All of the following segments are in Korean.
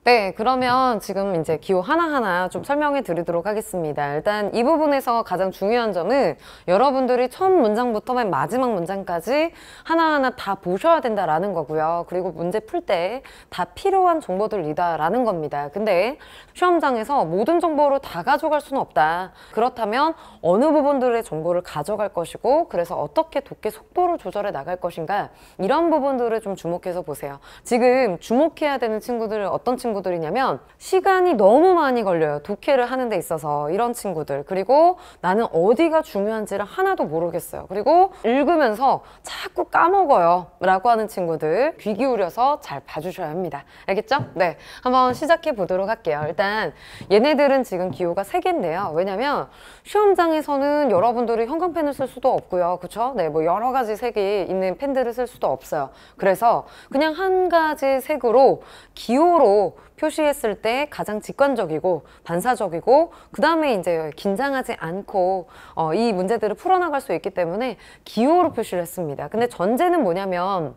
네, 그러면 지금 이제 기호 하나하나 좀 설명해 드리도록 하겠습니다. 일단 이 부분에서 가장 중요한 점은 여러분들이 첫 문장부터 맨 마지막 문장까지 하나하나 다 보셔야 된다라는 거고요. 그리고 문제 풀 때 다 필요한 정보들이다라는 겁니다. 근데 시험장에서 모든 정보를 다 가져갈 수는 없다. 그렇다면 어느 부분들의 정보를 가져갈 것이고, 그래서 어떻게 독해 속도를 조절해 나갈 것인가, 이런 부분들을 좀 주목해서 보세요. 지금 주목해야 되는 친구들은 어떤 친구들이냐면, 시간이 너무 많이 걸려요. 독해를 하는 데 있어서. 이런 친구들. 그리고 나는 어디가 중요한지를 하나도 모르겠어요. 그리고 읽으면서 자꾸 까먹어요 라고 하는 친구들, 귀 기울여서 잘 봐주셔야 합니다. 알겠죠? 네, 한번 시작해 보도록 할게요. 일단 얘네들은 지금 기호가 3개인데요. 왜냐면 시험장에서는 여러분들이 형광펜을 쓸 수도 없고요. 그쵸? 네, 뭐 여러 가지 색이 있는 펜들을 쓸 수도 없어요. 그래서 그냥 한 가지 색으로 기호로 표시했을 때 가장 직관적이고 반사적이고, 그 다음에 이제 긴장하지 않고 이 문제들을 풀어나갈 수 있기 때문에 기호로 표시를 했습니다. 근데 전제는 뭐냐면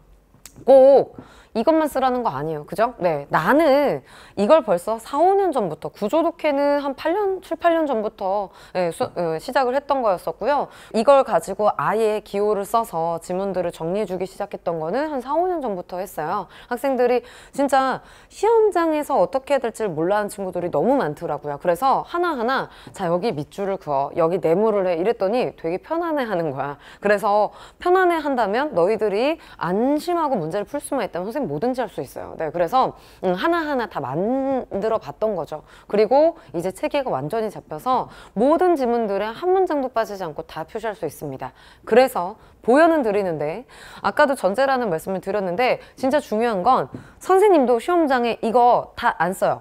꼭 이것만 쓰라는 거 아니에요. 그죠? 네, 나는 이걸 벌써 4, 5년 전부터, 구조독해는 한 8년, 7, 8년 전부터 시작을 했던 거였었고요. 이걸 가지고 아예 기호를 써서 지문들을 정리해주기 시작했던 거는 한 4, 5년 전부터 했어요. 학생들이 진짜 시험장에서 어떻게 해야 될지 몰라하는 친구들이 너무 많더라고요. 그래서 하나하나 자, 여기 밑줄을 그어, 여기 네모를 해, 이랬더니 되게 편안해 하는 거야. 그래서 편안해 한다면 너희들이 안심하고 문제를 풀 수만 있다면 선생님 뭐든지 할 수 있어요. 네, 그래서 하나하나 다 만들어 봤던 거죠. 그리고 이제 체계가 완전히 잡혀서 모든 지문들에 한 문장도 빠지지 않고 다 표시할 수 있습니다. 그래서 보여는 드리는데, 아까도 전제라는 말씀을 드렸는데 진짜 중요한 건 선생님도 시험장에 이거 다 안 써요.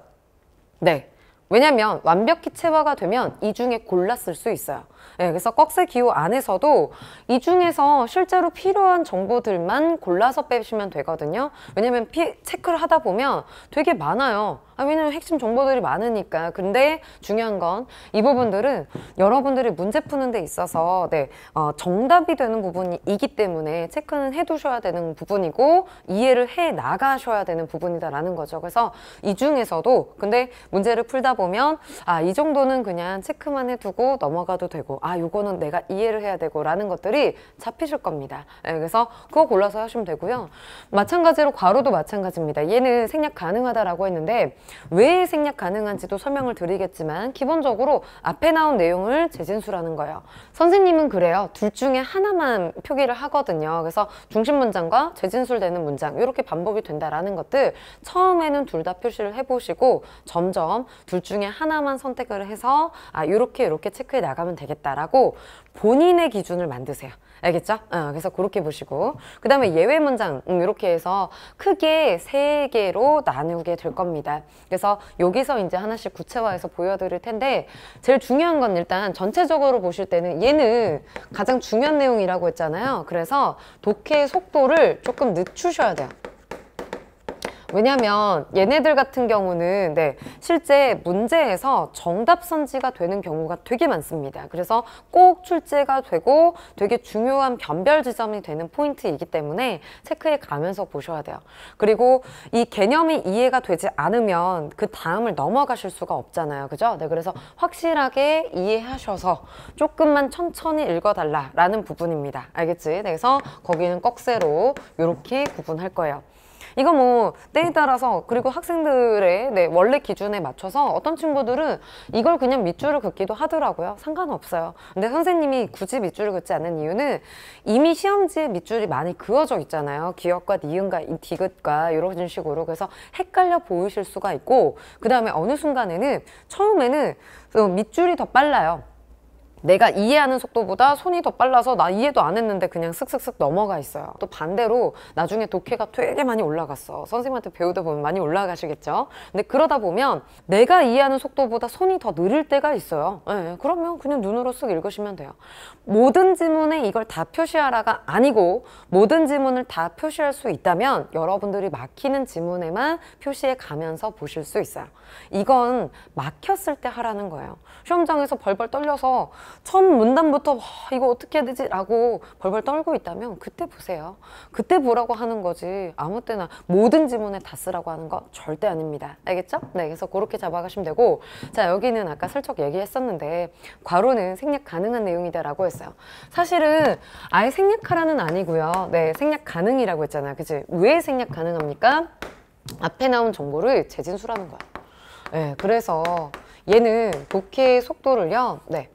네, 왜냐면 완벽히 체화가 되면 이 중에 골라 쓸 수 있어요. 네, 그래서 꺽쇠 기호 안에서도 이 중에서 실제로 필요한 정보들만 골라서 빼시면 되거든요. 왜냐면 체크를 하다 보면 되게 많아요. 왜냐면 핵심 정보들이 많으니까. 근데 중요한 건 이 부분들은 여러분들이 문제 푸는 데 있어서 정답이 되는 부분이기 때문에 체크는 해두셔야 되는 부분이고, 이해를 해 나가셔야 되는 부분이다라는 거죠. 그래서 이 중에서도 근데 문제를 풀다 보면 이 정도는 그냥 체크만 해두고 넘어가도 되고, 요거는 내가 이해를 해야 되고 라는 것들이 잡히실 겁니다. 그래서 그거 골라서 하시면 되고요. 마찬가지로 괄호도 마찬가지입니다. 얘는 생략 가능하다라고 했는데 왜 생략 가능한지도 설명을 드리겠지만, 기본적으로 앞에 나온 내용을 재진술하는 거예요. 선생님은 그래요. 둘 중에 하나만 표기를 하거든요. 그래서 중심 문장과 재진술되는 문장, 이렇게 반복이 된다라는 것들 처음에는 둘 다 표시를 해보시고 점점 둘 중에 하나만 선택을 해서 이렇게 체크해 나가면 되겠다라고 본인의 기준을 만드세요. 알겠죠? 그래서 그렇게 보시고, 그 다음에 예외 문장 이렇게 해서 크게 3개로 나누게 될 겁니다. 그래서 여기서 이제 하나씩 구체화해서 보여드릴 텐데, 제일 중요한 건 일단 전체적으로 보실 때는 얘는 가장 중요한 내용이라고 했잖아요. 그래서 독해 속도를 조금 늦추셔야 돼요. 왜냐면 얘네들 같은 경우는 실제 문제에서 정답 선지가 되는 경우가 되게 많습니다. 그래서 꼭 출제가 되고 되게 중요한 변별 지점이 되는 포인트이기 때문에 체크해 가면서 보셔야 돼요. 그리고 이 개념이 이해가 되지 않으면 그 다음을 넘어가실 수가 없잖아요. 그죠? 그래서 확실하게 이해하셔서 조금만 천천히 읽어달라라는 부분입니다. 알겠지? 그래서 거기는 꺽쇠로 이렇게 구분할 거예요. 이거 뭐 때에 따라서, 그리고 학생들의 원래 기준에 맞춰서 어떤 친구들은 이걸 그냥 밑줄을 긋기도 하더라고요. 상관없어요. 근데 선생님이 굳이 밑줄을 긋지 않는 이유는 이미 시험지에 밑줄이 많이 그어져 있잖아요. 기역과 니은과 디귿과 이런 식으로. 그래서 헷갈려 보이실 수가 있고, 그 다음에 어느 순간에는 처음에는 밑줄이 더 빨라요. 내가 이해하는 속도보다 손이 더 빨라서 나 이해도 안 했는데 그냥 슥슥슥 넘어가 있어요. 또 반대로 나중에 독해가 되게 많이 올라갔어. 선생님한테 배우다 보면 많이 올라가시겠죠? 근데 그러다 보면 내가 이해하는 속도보다 손이 더 느릴 때가 있어요. 그러면 그냥 눈으로 쓱 읽으시면 돼요. 모든 지문에 이걸 다 표시하라가 아니고, 모든 지문을 다 표시할 수 있다면 여러분들이 막히는 지문에만 표시해 가면서 보실 수 있어요. 이건 막혔을 때 하라는 거예요. 시험장에서 벌벌 떨려서 첫 문단부터 와, 이거 어떻게 해야 되지? 라고 벌벌 떨고 있다면 그때 보세요. 그때 보라고 하는 거지 아무 때나 모든 지문에 다 쓰라고 하는 거 절대 아닙니다. 알겠죠? 네, 그래서 그렇게 잡아가시면 되고, 자, 여기는 아까 슬쩍 얘기했었는데 괄호는 생략 가능한 내용이다 라고 했어요. 사실은 아예 생략하라는 아니고요. 네, 생략 가능이라고 했잖아요. 그치? 왜 생략 가능합니까? 앞에 나온 정보를 재진수라는 거야. 네, 그래서 얘는 독해의 속도를요, 네,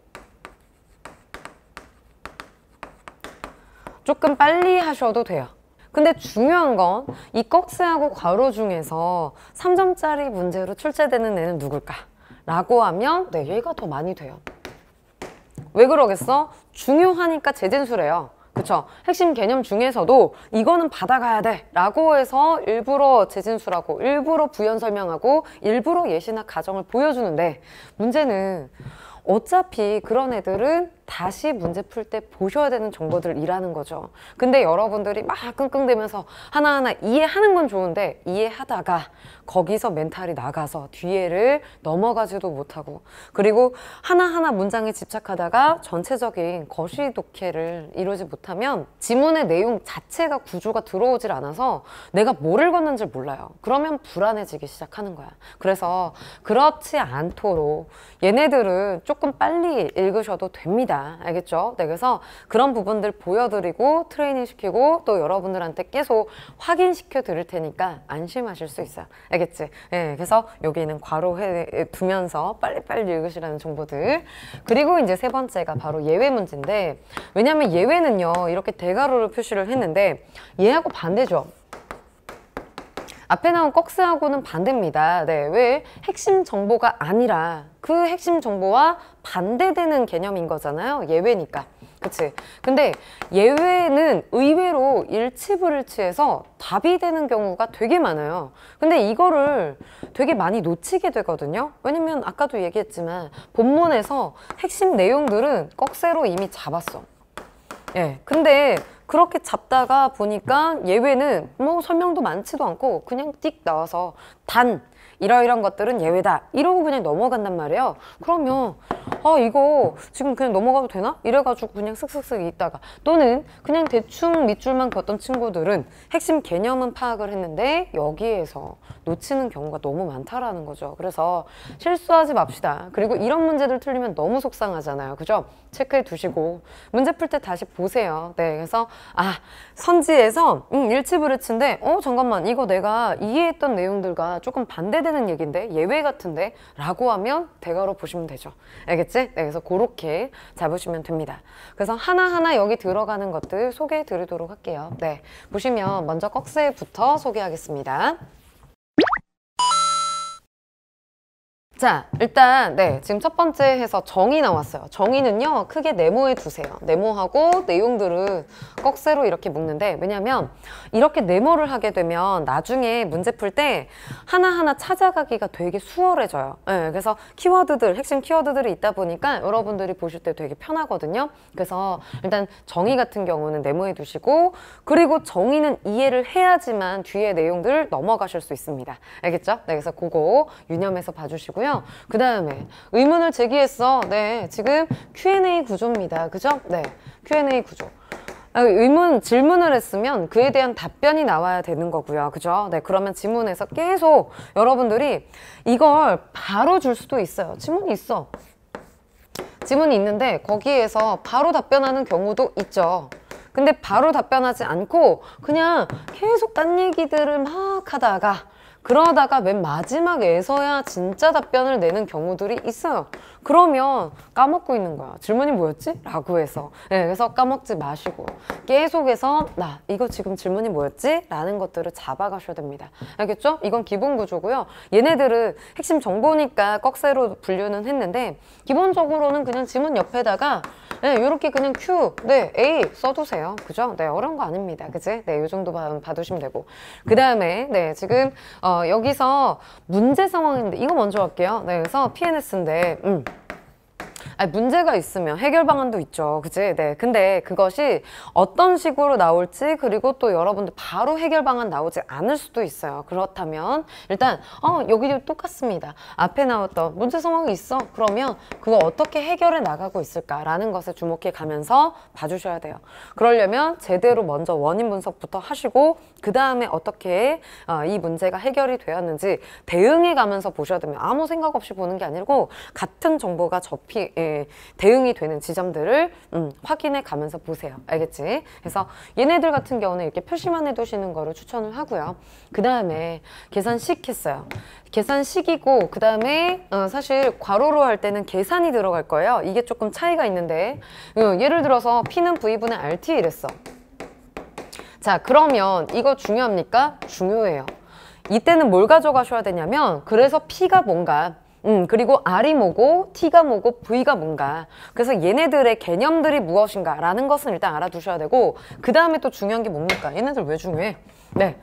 조금 빨리 하셔도 돼요. 근데 중요한 건 이 꺽쇠하고 괄호 중에서 3점짜리 문제로 출제되는 애는 누굴까? 라고 하면 네, 얘가 더 많이 돼요. 왜 그러겠어? 중요하니까 재진수래요. 그쵸? 핵심 개념 중에서도 이거는 받아가야 돼 라고 해서 일부러 재진수라고, 일부러 부연 설명하고, 일부러 예시나 가정을 보여주는데, 문제는 어차피 그런 애들은 다시 문제 풀 때 보셔야 되는 정보들이라는 거죠. 근데 여러분들이 막 끙끙대면서 하나하나 이해하는 건 좋은데, 이해하다가 거기서 멘탈이 나가서 뒤에를 넘어가지도 못하고, 그리고 하나하나 문장에 집착하다가 전체적인 거시 독해를 이루지 못하면 지문의 내용 자체가 구조가 들어오질 않아서 내가 뭘 읽었는지 몰라요. 그러면 불안해지기 시작하는 거야. 그래서 그렇지 않도록 얘네들은 조금 빨리 읽으셔도 됩니다. 알겠죠? 네, 그래서 그런 부분들 보여드리고 트레이닝 시키고 또 여러분들한테 계속 확인시켜 드릴 테니까 안심하실 수 있어요. 알겠지? 네, 그래서 여기는 괄호해 두면서 빨리빨리 읽으시라는 정보들. 그리고 이제 세 번째가 바로 예외 문제인데, 왜냐면 예외는요, 이렇게 대괄호를 표시를 했는데 얘하고 반대죠. 앞에 나온 꺽쇠하고는 반대입니다. 네, 왜? 핵심 정보가 아니라 그 핵심 정보와 반대되는 개념인 거잖아요. 예외니까. 그치? 근데 예외는 의외로 일치불일치해서 답이 되는 경우가 되게 많아요. 근데 이거를 되게 많이 놓치게 되거든요. 왜냐면 아까도 얘기했지만 본문에서 핵심 내용들은 꺽쇠로 이미 잡았어. 예. 근데 그렇게 잡다가 보니까 예외는 뭐 설명도 많지도 않고 그냥 띡 나와서 단 이러이런 것들은 예외다 이러고 그냥 넘어간단 말이에요. 그러면 아 이거 지금 그냥 넘어가도 되나? 이래가지고 그냥 쓱쓱쓱 있다가, 또는 그냥 대충 밑줄만 걷던 친구들은 핵심 개념은 파악을 했는데 여기에서 놓치는 경우가 너무 많다라는 거죠. 그래서 실수하지 맙시다. 그리고 이런 문제들 틀리면 너무 속상하잖아요. 그죠? 체크해 두시고 문제 풀 때 다시 보세요. 네, 그래서 아 선지에서 일치불일치인데 잠깐만 이거 내가 이해했던 내용들과 조금 반대되는 얘기인데 예외 같은데 라고 하면 대괄호 보시면 되죠. 알겠지? 네, 그래서 그렇게 잡으시면 됩니다. 그래서 하나하나 여기 들어가는 것들 소개해 드리도록 할게요. 네, 보시면 먼저 꺽쇠부터 소개하겠습니다. 자, 일단 네, 지금 첫 번째 해서 정의 나왔어요. 정의는요 크게 네모해 두세요. 네모하고 내용들은 꺽쇠로 이렇게 묶는데, 왜냐면 이렇게 네모를 하게 되면 나중에 문제 풀 때 하나하나 찾아가기가 되게 수월해져요. 네, 그래서 키워드들, 핵심 키워드들이 있다 보니까 여러분들이 보실 때 되게 편하거든요. 그래서 일단 정의 같은 경우는 네모해 두시고, 그리고 정의는 이해를 해야지만 뒤에 내용들 넘어가실 수 있습니다. 알겠죠? 네, 그래서 그거 유념해서 봐주시고요. 그 다음에 의문을 제기했어. 네, 지금 Q&A 구조입니다. 그죠? 네, Q&A 구조. 질문을 했으면 그에 대한 답변이 나와야 되는 거고요. 그죠? 네, 그러면 지문에서 계속 여러분들이 이걸 바로 줄 수도 있어요. 지문이 있어. 지문이 있는데 거기에서 바로 답변하는 경우도 있죠. 근데 바로 답변하지 않고 그냥 계속 딴 얘기들을 막 하다가, 그러다가 맨 마지막에서야 진짜 답변을 내는 경우들이 있어요. 그러면 까먹고 있는 거야. 질문이 뭐였지? 라고 해서. 네, 그래서 까먹지 마시고 계속해서 나 이거 지금 질문이 뭐였지? 라는 것들을 잡아가셔야 됩니다. 알겠죠? 이건 기본 구조고요. 얘네들은 핵심 정보니까 꺽쇠로 분류는 했는데 기본적으로는 그냥 지문 옆에다가 네, 이렇게 그냥 Q, 네, A 써두세요. 그죠? 네, 어려운 거 아닙니다. 그치? 네, 이 정도 봐두시면 되고. 그 다음에, 네, 지금, 여기서 문제 상황인데, 이거 먼저 할게요. 네, 그래서 PNS인데, 아니, 문제가 있으면 해결 방안도 있죠. 그치? 네. 근데 그것이 어떤 식으로 나올지, 그리고 또 여러분들 바로 해결 방안 나오지 않을 수도 있어요. 그렇다면 일단 여기도 똑같습니다. 앞에 나왔던 문제 상황이 있어. 그러면 그거 어떻게 해결해 나가고 있을까라는 것에 주목해 가면서 봐주셔야 돼요. 그러려면 제대로 먼저 원인 분석부터 하시고, 그 다음에 어떻게 이 문제가 해결이 되었는지 대응해 가면서 보셔야 됩니다. 아무 생각 없이 보는 게 아니고 같은 정보가 대응이 되는 지점들을 확인해 가면서 보세요. 알겠지? 그래서 얘네들 같은 경우는 이렇게 표시만 해두시는 거를 추천을 하고요. 그 다음에 계산식 했어요. 계산식이고, 그 다음에 사실 괄호로 할 때는 계산이 들어갈 거예요. 이게 조금 차이가 있는데, 예를 들어서 P는 V분의 RT 이랬어. 자, 그러면 이거 중요합니까? 중요해요. 이때는 뭘 가져가셔야 되냐면, 그래서 P가 뭔가, 그리고 R이 뭐고, T가 뭐고, V가 뭔가. 그래서 얘네들의 개념들이 무엇인가 라는 것은 일단 알아두셔야 되고, 그 다음에 또 중요한 게 뭡니까? 얘네들 왜 중요해? 네.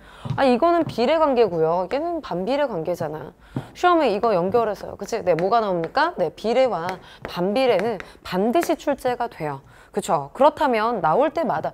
이거는 비례관계고요. 얘는 반비례 관계잖아. 시험에 이거 연결해서요. 그치? 네, 뭐가 나옵니까? 네, 비례와 반비례는 반드시 출제가 돼요. 그쵸? 그렇다면 나올 때마다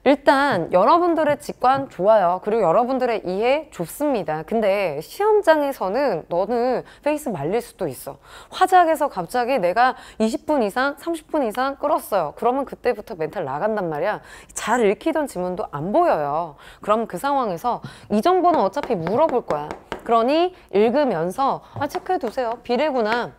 일단 여러분들의 직관 좋아요. 그리고 여러분들의 이해 좋습니다. 근데 시험장에서는 너는 페이스 말릴 수도 있어. 화작에서 갑자기 내가 20분 이상, 30분 이상 끌었어요. 그러면 그때부터 멘탈 나간단 말이야. 잘 읽히던 지문도 안 보여요. 그럼 그 상황에서 이 정보는 어차피 물어볼 거야. 그러니 읽으면서 체크해 두세요. 비례구나.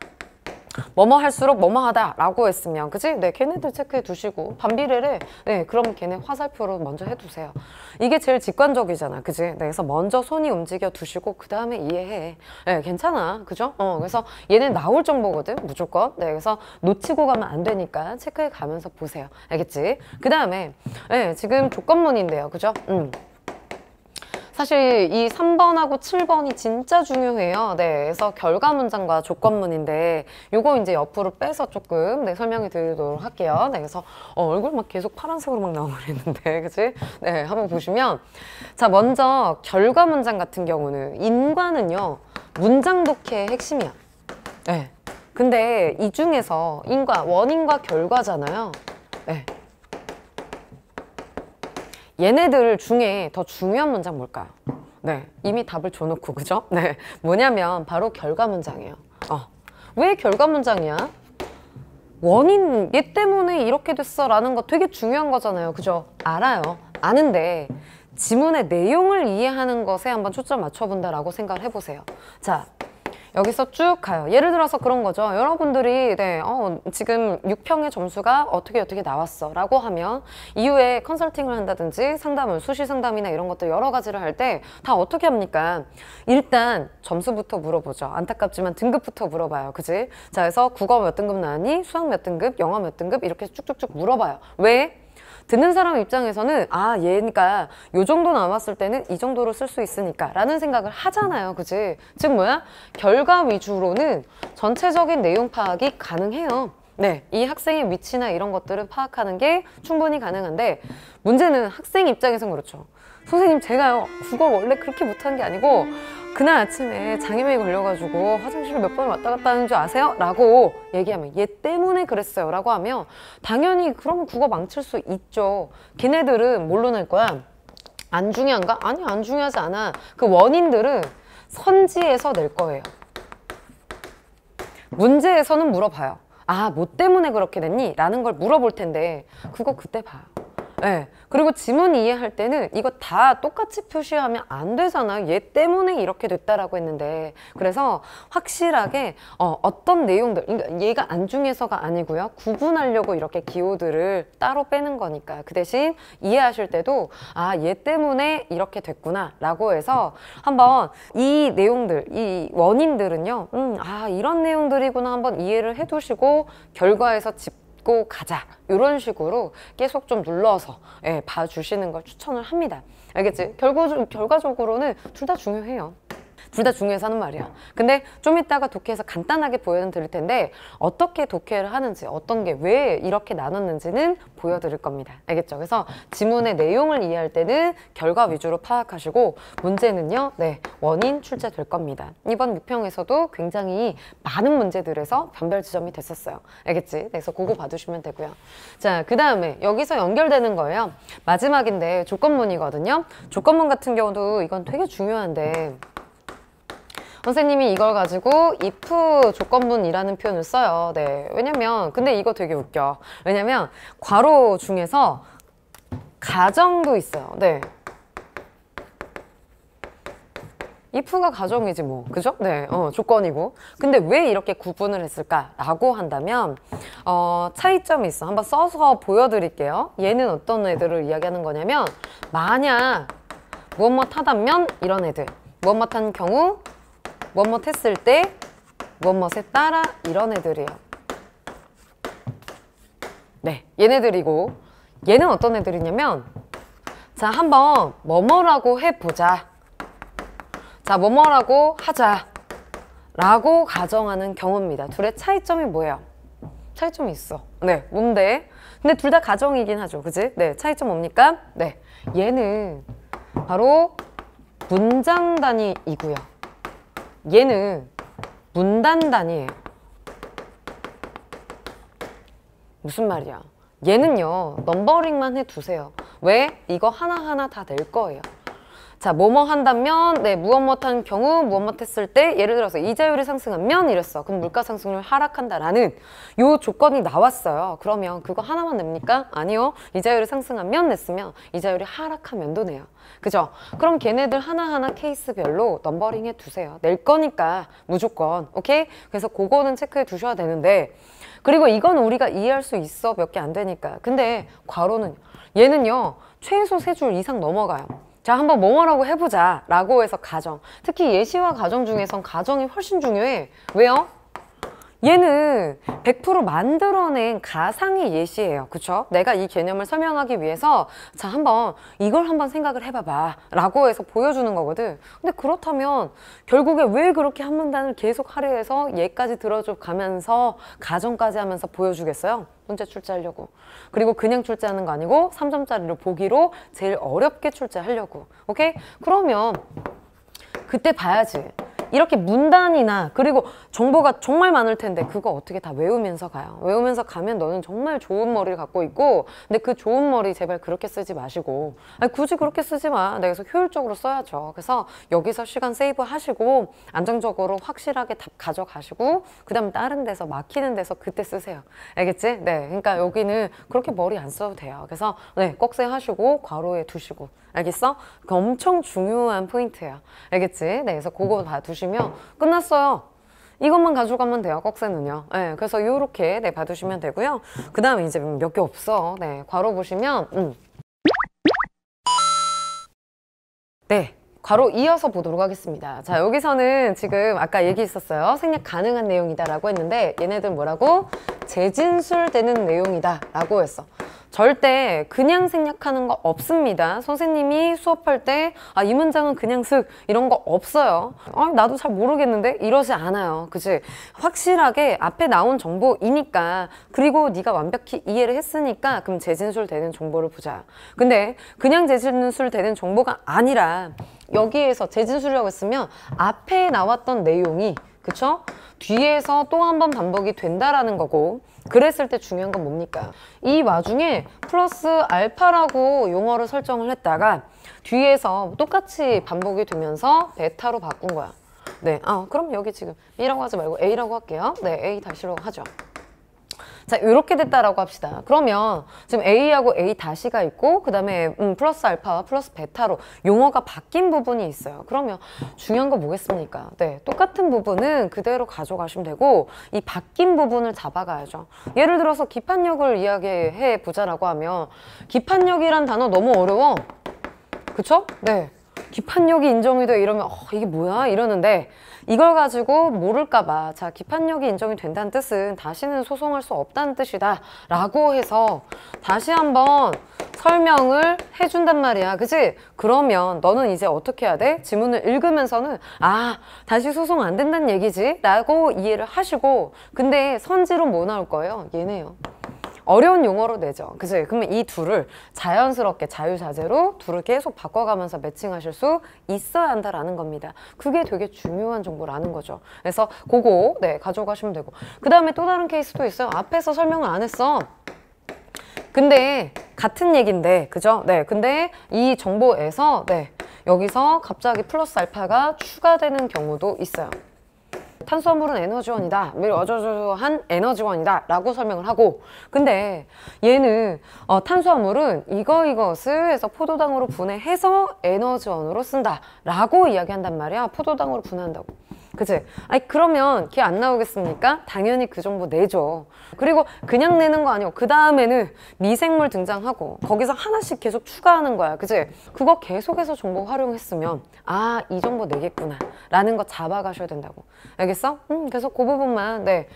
뭐뭐 할수록 뭐뭐 하다 라고 했으면, 그치? 네, 걔네들 체크해 두시고, 반비례래. 네, 그럼 걔네 화살표로 먼저 해두세요. 이게 제일 직관적이잖아. 그치? 네, 그래서 먼저 손이 움직여 두시고, 그 다음에 이해해. 네, 괜찮아. 그죠? 그래서 얘는 나올 정보거든, 무조건. 네, 그래서 놓치고 가면 안 되니까 체크해 가면서 보세요. 알겠지? 그 다음에, 네, 지금 조건문인데요. 그죠? 사실 이 3번하고 7번이 진짜 중요해요. 네, 그래서 결과 문장과 조건문인데 요거 이제 옆으로 빼서 조금 설명해 드리도록 할게요. 네, 그래서 얼굴 막 계속 파란색으로 막 나오고 그랬는데, 그치? 네, 한번 보시면, 자, 먼저 결과 문장 같은 경우는 인과는요, 문장 독해의 핵심이야. 네, 근데 이 중에서 원인과 결과잖아요. 네. 얘네들 중에 더 중요한 문장 뭘까요? 네, 이미 답을 줘놓고, 그죠? 네, 뭐냐면 바로 결과 문장이에요. 왜 결과 문장이야? 원인, 얘 때문에 이렇게 됐어 라는 거 되게 중요한 거잖아요. 그죠? 알아요. 아는데 지문의 내용을 이해하는 것에 한번 초점 맞춰본다라고 생각을 해보세요. 자, 여기서 쭉 가요. 예를 들어서 그런 거죠. 여러분들이 지금 6평의 점수가 어떻게 나왔어 라고 하면 이후에 컨설팅을 한다든지 상담을, 수시 상담이나 이런 것들 여러 가지를 할 때 다 어떻게 합니까? 일단 점수부터 물어보죠. 안타깝지만 등급부터 물어봐요. 그지? 자, 그래서 국어 몇 등급 나왔니? 수학 몇 등급? 영어 몇 등급? 이렇게 쭉쭉쭉 물어봐요. 왜? 듣는 사람 입장에서는 얘니까 요 정도 나왔을 때는 이 정도로 쓸 수 있으니까 라는 생각을 하잖아요. 그치? 즉 뭐야? 결과 위주로는 전체적인 내용 파악이 가능해요. 네, 이 학생의 위치나 이런 것들을 파악하는 게 충분히 가능한데, 문제는 학생 입장에선 그렇죠. 선생님, 제가요 국어 원래 그렇게 못하는 게 아니고 그날 아침에 장애물이 걸려가지고 화장실을 몇 번 왔다 갔다 하는 줄 아세요? 라고 얘기하면, 얘 때문에 그랬어요 라고 하면 당연히 그러면 국어 망칠 수 있죠. 걔네들은 뭘로 낼 거야? 안 중요한가? 아니, 안 중요하지 않아. 그 원인들은 선지에서 낼 거예요. 문제에서는 물어봐요. 뭐 때문에 그렇게 됐니? 라는 걸 물어볼 텐데 그거 그때 봐요. 네. 그리고 지문 이해할 때는 이거 다 똑같이 표시하면 안 되잖아. 얘 때문에 이렇게 됐다라고 했는데. 그래서 확실하게 어떤 내용들, 그러니까 얘가 안중에서가 아니고요. 구분하려고 이렇게 기호들을 따로 빼는 거니까. 그 대신 이해하실 때도 얘 때문에 이렇게 됐구나 라고 해서 한번 이 내용들, 이 원인들은요. 이런 내용들이구나 한번 이해를 해두시고 결과에서 짚고 가자, 이런 식으로 계속 좀 눌러서 봐주시는 걸 추천을 합니다. 알겠지? 결과적으로는 둘 다 중요해요. 둘 다 중요해서 하는 말이야. 근데 좀 이따가 독해에서 간단하게 보여드릴 텐데 어떻게 독해를 하는지, 어떤 게 왜 이렇게 나눴는지는 보여드릴 겁니다. 알겠죠? 그래서 지문의 내용을 이해할 때는 결과 위주로 파악하시고 문제는요, 네, 원인 출제될 겁니다. 이번 묵평에서도 굉장히 많은 문제들에서 변별 지점이 됐었어요. 알겠지? 그래서 그거 봐두시면 되고요. 자, 그 다음에 여기서 연결되는 거예요. 마지막인데 조건문이거든요. 조건문 같은 경우도 이건 되게 중요한데 선생님이 이걸 가지고 if 조건문이라는 표현을 써요. 네, 왜냐면 근데 이거 되게 웃겨. 왜냐면 괄호 중에서 가정도 있어요. 네, if가 가정이지 뭐, 그죠? 네, 조건이고. 근데 왜 이렇게 구분을 했을까라고 한다면 차이점이 있어. 한번 써서 보여드릴게요. 얘는 어떤 애들을 이야기하는 거냐면 만약 무엇 하다면 이런 애들, 무엇 한 경우, 무엇 했을 때, 무엇에 따라 이런 애들이에요. 네, 얘네들이고 얘는 어떤 애들이냐면 자, 한번 뭐뭐라고 해보자. 자, 뭐뭐라고 하자 라고 가정하는 경우입니다. 둘의 차이점이 뭐예요? 차이점이 있어. 네, 뭔데? 근데 둘 다 가정이긴 하죠. 그지? 네, 차이점 뭡니까? 네, 얘는 바로 문장 단위이고요. 얘는 문단 단위예요. 무슨 말이야? 얘는요, 넘버링만 해두세요. 왜? 이거 하나하나 다 낼 거예요. 자, 뭐뭐 한다면, 네, 무엇 한 경우, 무엇 했을 때, 예를 들어서 이자율이 상승하면 이랬어. 그럼 물가 상승률 하락한다라는 요 조건이 나왔어요. 그러면 그거 하나만 냅니까? 아니요. 이자율이 상승하면 냈으면 이자율이 하락하면도 내요. 그죠? 그럼 걔네들 하나하나 케이스별로 넘버링 해두세요. 낼 거니까 무조건. 오케이? 그래서 그거는 체크해 두셔야 되는데 그리고 이건 우리가 이해할 수 있어. 몇 개 안 되니까. 근데 괄호는 얘는요. 최소 3줄 이상 넘어가요. 자, 한번 뭐뭐라고 해보자 라고 해서 가정. 특히 예시와 가정 중에선 가정이 훨씬 중요해. 왜요? 얘는 100% 만들어낸 가상의 예시예요. 그쵸? 내가 이 개념을 설명하기 위해서 자, 이걸 한번 생각을 해봐봐 라고 해서 보여주는 거거든. 근데 그렇다면 결국에 왜 그렇게 한 문단을 계속 하려 해서 얘까지 들어줘 가면서 가정까지 하면서 보여주겠어요? 문제 출제하려고. 그리고 그냥 출제하는 거 아니고 3점짜리를 보기로 제일 어렵게 출제하려고. 오케이? 그러면 그때 봐야지. 이렇게 문단이나 그리고 정보가 정말 많을 텐데 그거 어떻게 다 외우면서 가요. 외우면서 가면 너는 정말 좋은 머리를 갖고 있고 근데 그 좋은 머리 제발 그렇게 쓰지 마시고 아니, 굳이 그렇게 쓰지 마. 내가 그래서 효율적으로 써야죠. 그래서 여기서 시간 세이브 하시고 안정적으로 확실하게 답 가져가시고 그 다음에 다른 데서 막히는 데서 그때 쓰세요. 알겠지? 네, 그러니까 여기는 그렇게 머리 안 써도 돼요. 그래서 네, 꺽쇠 하시고 괄호에 두시고 알겠어? 그 엄청 중요한 포인트예요. 알겠지? 네, 그래서 그거 봐두시면 끝났어요. 이것만 가져가면 돼요. 꺽쇠는요. 네, 그래서 요렇게 네, 봐두시면 되고요. 그 다음에 이제 몇 개 없어. 네, 괄호 보시면 네, 괄호 이어서 보도록 하겠습니다. 자, 여기서는 지금 아까 얘기했었어요. 생략 가능한 내용이다 라고 했는데 얘네들 뭐라고? 재진술되는 내용이다 라고 했어. 절대 그냥 생략하는 거 없습니다. 선생님이 수업할 때 이 문장은 그냥 슥 이런 거 없어요. 나도 잘 모르겠는데 이러지 않아요. 그치? 확실하게 앞에 나온 정보이니까 그리고 네가 완벽히 이해를 했으니까 그럼 재진술되는 정보를 보자. 근데 그냥 재진술되는 정보가 아니라 여기에서 재진술이라고 했으면 앞에 나왔던 내용이 그쵸? 뒤에서 또 한 번 반복이 된다라는 거고 그랬을 때 중요한 건 뭡니까? 이 와중에 플러스 알파라고 용어를 설정을 했다가 뒤에서 똑같이 반복이 되면서 베타로 바꾼 거야. 네, 그럼 여기 지금 B라고 하지 말고 A라고 할게요. 네, A 다시로 하죠. 자, 이렇게 됐다라고 합시다. 그러면 지금 A하고 A 다시가 있고 그 다음에 플러스 알파와 플러스 베타로 용어가 바뀐 부분이 있어요. 그러면 중요한 거 뭐겠습니까? 네, 똑같은 부분은 그대로 가져가시면 되고 이 바뀐 부분을 잡아가야죠. 예를 들어서 기판력을 이야기해 보자라고 하면 기판력이란 단어 너무 어려워. 그쵸? 네. 기판력이 인정이 돼 이러면 이게 뭐야? 이러는데 이걸 가지고 모를까봐 자, 기판력이 인정이 된다는 뜻은 다시는 소송할 수 없다는 뜻이다 라고 해서 다시 한번 설명을 해준단 말이야. 그치? 그러면 너는 이제 어떻게 해야 돼? 지문을 읽으면서는 아, 다시 소송 안 된다는 얘기지? 라고 이해를 하시고, 근데 선지로 뭐 나올 거예요? 얘네요. 어려운 용어로 내죠. 그치? 그러면 이 둘을 자연스럽게 자유자재로 둘을 계속 바꿔가면서 매칭하실 수 있어야 한다라는 겁니다. 그게 되게 중요한 정보라는 거죠. 그래서 그거 네, 가져가시면 되고. 그 다음에 또 다른 케이스도 있어요. 앞에서 설명을 안 했어. 근데 같은 얘기인데, 그죠? 네, 근데 이 정보에서 네, 여기서 갑자기 플러스 알파가 추가되는 경우도 있어요. 탄수화물은 에너지원이다. 어저저저한 에너지원이다. 라고 설명을 하고, 근데 얘는 탄수화물은 이것을 해서 포도당으로 분해해서 에너지원으로 쓴다. 라고 이야기한단 말이야. 포도당으로 분해한다고. 그치? 아니, 그러면 걔 안 나오겠습니까? 당연히 그 정보 내죠. 그리고 그냥 내는 거 아니고, 그 다음에는 미생물 등장하고, 거기서 하나씩 계속 추가하는 거야. 그치? 그거 계속해서 정보 활용했으면, 아, 이 정보 내겠구나. 라는 거 잡아가셔야 된다고. 알겠어? 그래서 그 부분만, 네.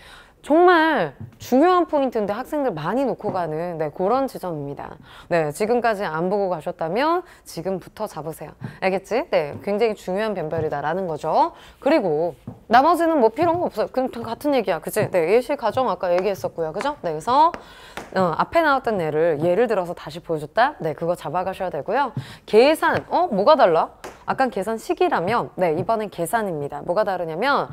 정말 중요한 포인트인데 학생들 많이 놓고 가는 네, 그런 지점입니다. 네, 지금까지 안 보고 가셨다면 지금부터 잡으세요. 알겠지? 네, 굉장히 중요한 변별이다라는 거죠. 그리고 나머지는 뭐 필요한 거 없어요. 그럼 같은 얘기야. 그치? 네, 예시 가정 아까 얘기했었고요. 그죠? 네, 그래서 앞에 나왔던 예를 들어서 다시 보여줬다? 네, 그거 잡아가셔야 되고요. 계산, 뭐가 달라? 아까 계산식이라면 네, 이번엔 계산입니다. 뭐가 다르냐면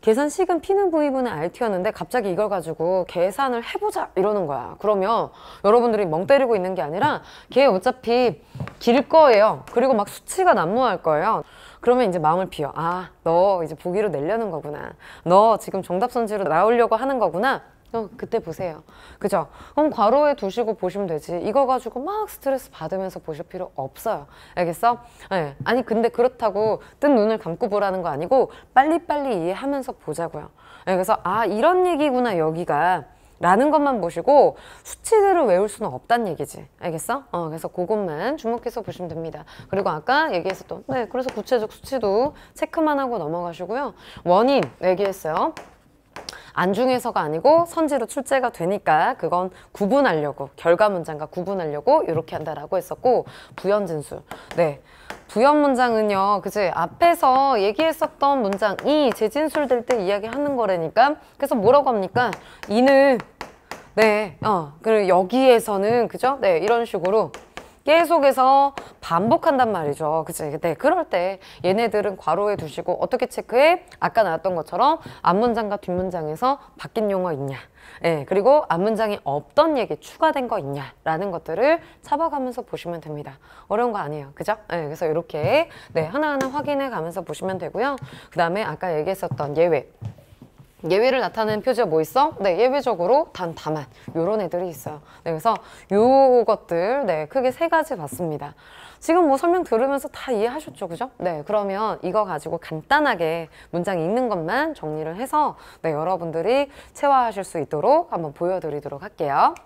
계산식은 P는 V분의 RT였는데 갑자기 이걸 가지고 계산을 해보자 이러는 거야. 그러면 여러분들이 멍 때리고 있는 게 아니라 걔 어차피 길 거예요. 그리고 막 수치가 난무할 거예요. 그러면 이제 마음을 비워. 아, 너 이제 보기로 내려는 거구나. 너 지금 정답 선지로 나오려고 하는 거구나. 그때 보세요. 그죠? 그럼 괄호에 두시고 보시면 되지. 이거 가지고 막 스트레스 받으면서 보실 필요 없어요. 알겠어? 네. 아니 근데 그렇다고 뜬 눈을 감고 보라는 거 아니고 빨리빨리 이해하면서 보자고요. 네, 그래서 아, 이런 얘기구나 여기가 라는 것만 보시고 수치들을 외울 수는 없다는 얘기지. 알겠어? 그래서 그것만 주목해서 보시면 됩니다. 그리고 아까 얘기했었던 네, 그래서 구체적 수치도 체크만 하고 넘어가시고요. 원인 얘기했어요. 안중에서가 아니고 선지로 출제가 되니까 그건 구분하려고, 결과 문장과 구분하려고 이렇게 한다라고 했었고, 부연진술. 네. 부연 문장은요, 그치? 앞에서 얘기했었던 문장이 재진술될 때 이야기하는 거라니까. 그래서 뭐라고 합니까? 이는, 네, 그리고 여기에서는, 그죠? 네, 이런 식으로 계속해서 반복한단 말이죠. 그치? 네, 그럴 때 얘네들은 괄호에 두시고 어떻게 체크해? 아까 나왔던 것처럼 앞문장과 뒷문장에서 바뀐 용어 있냐? 네, 그리고 앞문장에 없던 얘기 추가된 거 있냐? 라는 것들을 잡아가면서 보시면 됩니다. 어려운 거 아니에요. 그죠? 네, 그래서 이렇게 네, 하나하나 확인해 가면서 보시면 되고요. 그 다음에 아까 얘기했었던 예외. 예외를 나타내는 표지가 뭐 있어? 네, 예외적으로 단, 다만 요런 애들이 있어요. 네, 그래서 요것들 네, 크게 세 가지 봤습니다. 지금 뭐 설명 들으면서 다 이해하셨죠? 그죠? 네, 그러면 이거 가지고 간단하게 문장 읽는 것만 정리를 해서 네, 여러분들이 체화하실 수 있도록 한번 보여드리도록 할게요.